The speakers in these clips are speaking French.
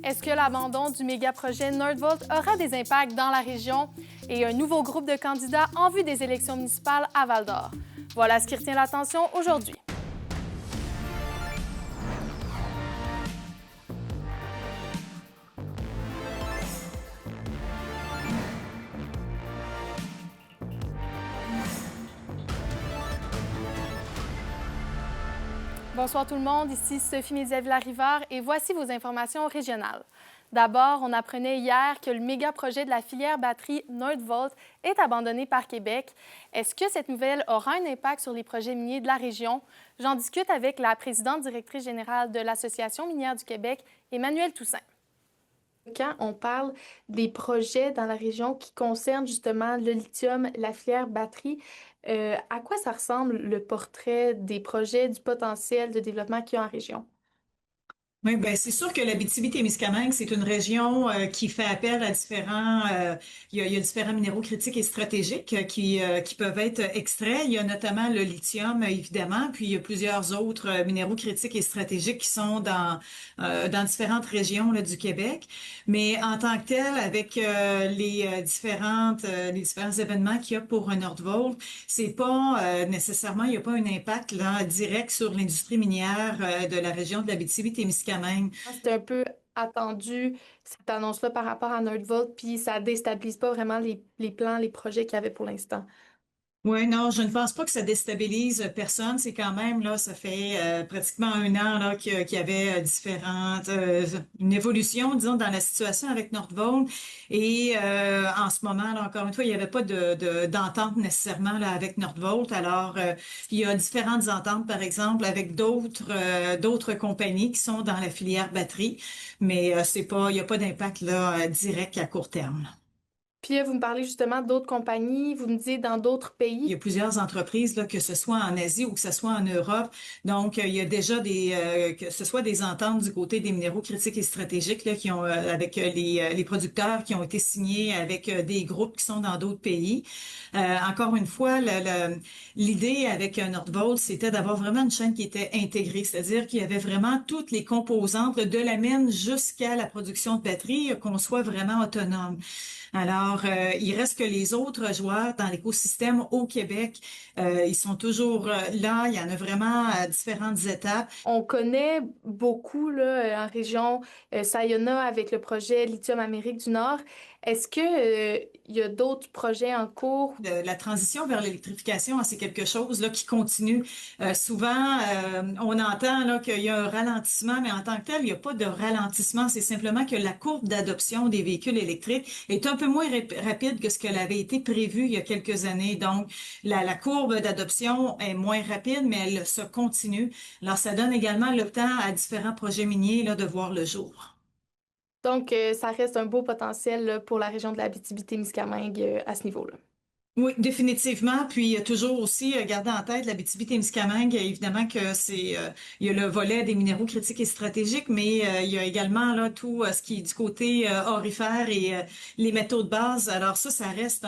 Est-ce que l'abandon du méga-projet Nordvolt aura des impacts dans la région et un nouveau groupe de candidats en vue des élections municipales à Val-d'Or? Voilà ce qui retient l'attention aujourd'hui. Bonsoir tout le monde, ici Sophie Médiaville-Rivard et voici vos informations régionales. D'abord, on apprenait hier que le méga-projet de la filière batterie Nordvolt est abandonné par Québec. Est-ce que cette nouvelle aura un impact sur les projets miniers de la région? J'en discute avec la présidente directrice générale de l'Association minière du Québec, Emmanuelle Toussaint. Quand on parle des projets dans la région qui concernent justement le lithium, la filière batterie, à quoi ça ressemble le portrait des projets, du potentiel de développement qu'il y a en région? Oui, ben c'est sûr que l'Abitibi-Témiscamingue, c'est une région qui fait appel à il y a différents minéraux critiques et stratégiques qui peuvent être extraits. Il y a notamment le lithium, évidemment, puis il y a plusieurs autres minéraux critiques et stratégiques qui sont dans différentes régions là, du Québec. Mais en tant que tel, avec les différents événements qu'il y a pour Nordvolt, c'est pas nécessairement, il n'y a pas un impact là, direct sur l'industrie minière de la région de l'Abitibi-Témiscamingue. C'était un peu attendu, cette annonce-là, par rapport à Nordvolt, puis ça déstabilise pas vraiment les plans, les projets qu'il y avait pour l'instant. Oui, non, je ne pense pas que ça déstabilise personne. C'est quand même, là, ça fait pratiquement un an là, qu'il y avait une évolution, disons, dans la situation avec Nordvolt. Et en ce moment, là, encore une fois, il n'y avait pas d'entente nécessairement là, avec Nordvolt. Alors, il y a différentes ententes, par exemple, avec d'autres compagnies qui sont dans la filière batterie. Mais il n'y a pas d'impact là, direct à court terme. Puis là, vous me parlez justement d'autres compagnies, vous me dites dans d'autres Il y pays. a plusieurs entreprises, là, que ce soit en Asie ou que ce soit en Europe. Donc, il y a déjà que ce soit des ententes du côté des minéraux critiques et stratégiques, là, qui ont, avec les producteurs qui ont été signés avec des groupes qui sont dans d'autres pays. Encore une fois, l'idée avec Nordvolt, c'était d'avoir vraiment une chaîne qui était intégrée, c'est-à-dire qu'il y avait vraiment toutes les composantes de la mine jusqu'à la production de batteries, qu'on soit vraiment autonome. Alors, il reste que les autres joueurs dans l'écosystème au Québec, ils sont toujours là. Il y en a vraiment à différentes étapes. On connaît beaucoup là, en région Sayona avec le projet Lithium Amérique du Nord. Est-ce que, il y a d'autres projets en cours? La transition vers l'électrification, hein, c'est quelque chose là qui continue. Souvent, on entend là qu'il y a un ralentissement, mais en tant que tel, il n'y a pas de ralentissement. C'est simplement que la courbe d'adoption des véhicules électriques est un peu moins rapide que ce qu'elle avait été prévu il y a quelques années. Donc, la courbe d'adoption est moins rapide, mais elle se continue. Alors, ça donne également le temps à différents projets miniers là, de voir le jour. Donc, ça reste un beau potentiel là, pour la région de l'Abitibi-Témiscamingue à ce niveau-là. Oui, définitivement. Puis il y a toujours aussi garder en tête l'Abitibi-Témiscamingue, évidemment que il y a le volet des minéraux critiques et stratégiques, mais il y a également là tout ce qui est du côté aurifère et les métaux de base. Alors ça reste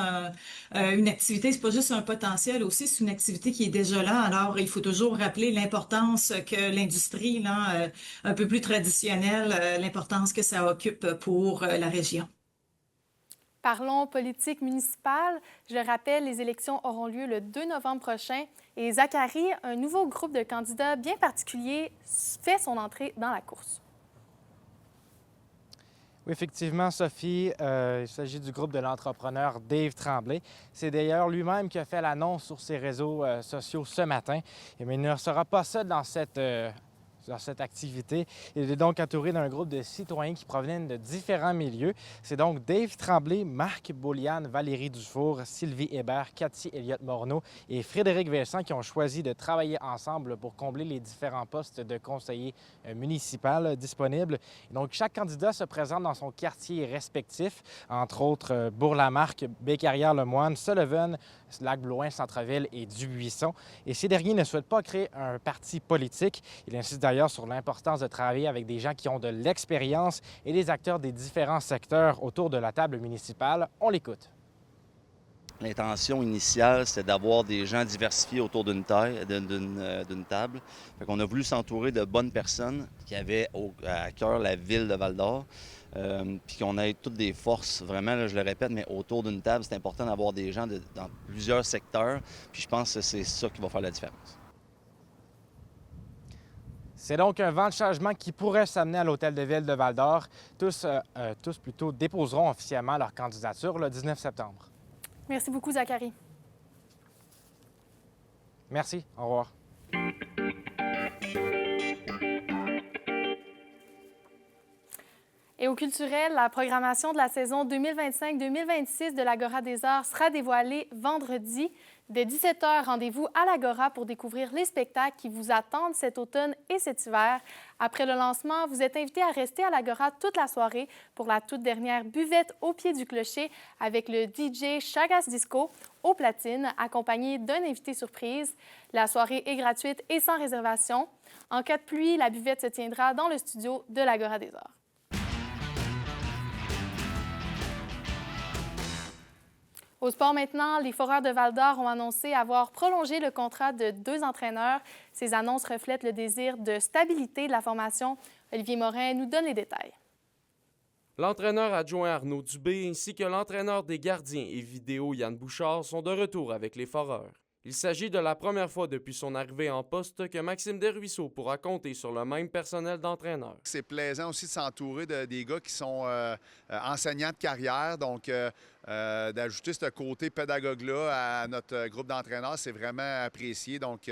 une activité, c'est pas juste un potentiel aussi, c'est une activité qui est déjà là. Alors il faut toujours rappeler l'importance que l'industrie là un peu plus traditionnelle, l'importance que ça occupe pour la région. Parlons politique municipale. Je le rappelle, les élections auront lieu le 2 novembre prochain et Zachary, un nouveau groupe de candidats bien particulier, fait son entrée dans la course. Oui, effectivement, Sophie, il s'agit du groupe de l'entrepreneur Dave Tremblay. C'est d'ailleurs lui-même qui a fait l'annonce sur ses réseaux sociaux ce matin. Mais il ne sera pas seul dans cette activité. Il est donc entouré d'un groupe de citoyens qui proviennent de différents milieux. C'est donc Dave Tremblay, Marc Beauliane, Valérie Dufour, Sylvie Hébert, Cathy Elliott-Morneau et Frédéric Vincent qui ont choisi de travailler ensemble pour combler les différents postes de conseiller municipal disponibles. Et donc, chaque candidat se présente dans son quartier respectif, entre autres Bourg-la-Marque, Bécarrière-le-Moine, Sullivan, Lac-Blouin, Centreville et Dubuisson. Et ces derniers ne souhaitent pas créer un parti politique. Il insiste d'ailleurs sur l'importance de travailler avec des gens qui ont de l'expérience et des acteurs des différents secteurs autour de la table municipale. On l'écoute. L'intention initiale, c'était d'avoir des gens diversifiés autour d'une table. Fait qu'on a voulu s'entourer de bonnes personnes qui avaient à cœur la ville de Val-d'Or, puis qu'on ait toutes des forces, vraiment, là, je le répète, mais autour d'une table, c'est important d'avoir des gens dans plusieurs secteurs, puis je pense que c'est ça qui va faire la différence. C'est donc un vent de changement qui pourrait s'amener à l'Hôtel de Ville de Val-d'Or. Tous déposeront officiellement leur candidature le 19 septembre. Merci beaucoup, Zachary. Merci. Au revoir. Et au culturel, la programmation de la saison 2025-2026 de l'Agora des Arts sera dévoilée vendredi. Dès 17h, rendez-vous à l'Agora pour découvrir les spectacles qui vous attendent cet automne et cet hiver. Après le lancement, vous êtes invité à rester à l'Agora toute la soirée pour la toute dernière buvette au pied du clocher avec le DJ Chagas Disco au platine, accompagné d'un invité surprise. La soirée est gratuite et sans réservation. En cas de pluie, la buvette se tiendra dans le studio de l'Agora des Arts. Au sport maintenant, les Foreurs de Val-d'Or ont annoncé avoir prolongé le contrat de 2 entraîneurs. Ces annonces reflètent le désir de stabilité de la formation. Olivier Morin nous donne les détails. L'entraîneur adjoint Arnaud Dubé ainsi que l'entraîneur des gardiens et vidéo Yann Bouchard sont de retour avec les Foreurs. Il s'agit de la première fois depuis son arrivée en poste que Maxime Desruisseaux pourra compter sur le même personnel d'entraîneur. C'est plaisant aussi de s'entourer des gars qui sont enseignants de carrière, donc d'ajouter ce côté pédagogue-là à notre groupe d'entraîneurs, c'est vraiment apprécié. Donc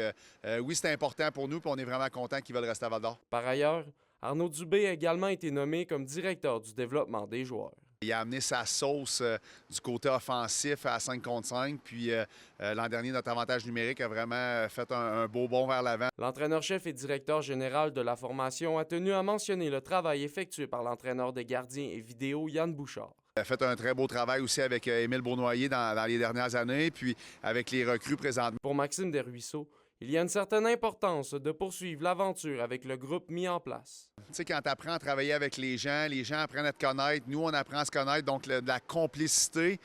oui, c'est important pour nous, puis on est vraiment contents qu'ils veulent rester à Val-d'Or. Par ailleurs, Arnaud Dubé a également été nommé comme directeur du développement des joueurs. Il a amené sa sauce du côté offensif à 5 contre 5, puis l'an dernier, notre avantage numérique a vraiment fait un beau bond vers l'avant. L'entraîneur-chef et directeur général de la formation a tenu à mentionner le travail effectué par l'entraîneur des gardiens et vidéo Yann Bouchard. Il a fait un très beau travail aussi avec Émile Beaunoyer dans les dernières années, puis avec les recrues présentement. Pour Maxime Desruisseaux, il y a une certaine importance de poursuivre l'aventure avec le groupe mis en place. Tu sais, quand tu apprends à travailler avec les gens apprennent à te connaître, nous, on apprend à se connaître, donc la complicité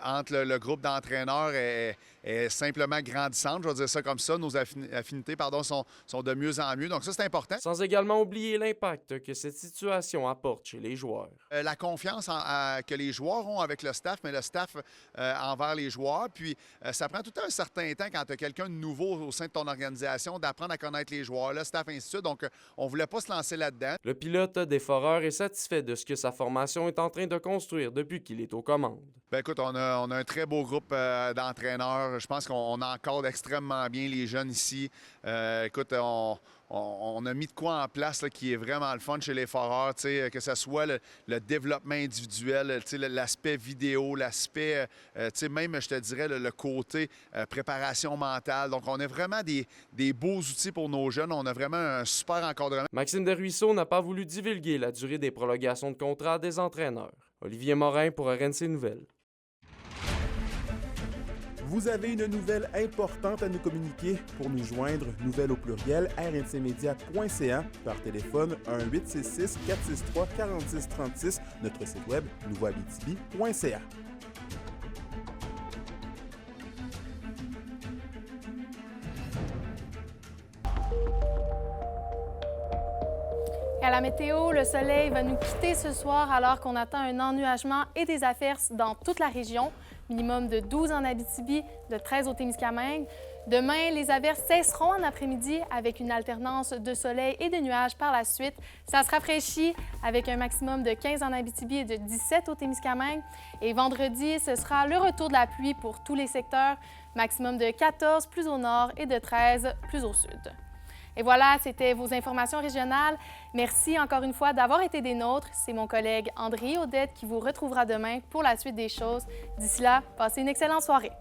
entre le groupe d'entraîneurs est simplement grandissante, je vais dire ça comme ça. Nos affinités sont de mieux en mieux, donc ça, c'est important. Sans également oublier l'impact que cette situation apporte chez les joueurs. La confiance que les joueurs ont avec le staff, mais le staff envers les joueurs. Puis ça prend tout un certain temps quand tu as quelqu'un de nouveau au sein de ton organisation d'apprendre à connaître les joueurs, le staff, ainsi de suite. Donc, on ne voulait pas se lancer là-dedans. Le pilote des Foreurs est satisfait de ce que sa formation est en train de construire depuis qu'il est aux commandes. Bien, écoute, on a un très beau groupe d'entraîneurs. Je pense qu'on encadre extrêmement bien les jeunes ici. Écoute, on a mis de quoi en place là, qui est vraiment le fun chez les Foreurs, que ce soit le développement individuel, l'aspect vidéo, l'aspect, même, je te dirais, le côté préparation mentale. Donc, on a vraiment des beaux outils pour nos jeunes. On a vraiment un super encadrement. Maxime Desruisseaux n'a pas voulu divulguer la durée des prolongations de contrat des entraîneurs. Olivier Morin pour RNC Nouvelles. Vous avez une nouvelle importante à nous communiquer. Pour nous joindre, nouvelle au pluriel, rncmedia.ca, par téléphone 1-866-463-4636, notre site web nouveauabitibi.ca. À la météo, le soleil va nous quitter ce soir alors qu'on attend un ennuagement et des averses dans toute la région. Minimum de 12 en Abitibi, de 13 au Témiscamingue. Demain, les averses cesseront en après-midi avec une alternance de soleil et de nuages par la suite. Ça se rafraîchit avec un maximum de 15 en Abitibi et de 17 au Témiscamingue. Et vendredi, ce sera le retour de la pluie pour tous les secteurs. Maximum de 14 plus au nord et de 13 plus au sud. Et voilà, c'était vos informations régionales. Merci encore une fois d'avoir été des nôtres. C'est mon collègue André Audette qui vous retrouvera demain pour la suite des choses. D'ici là, passez une excellente soirée.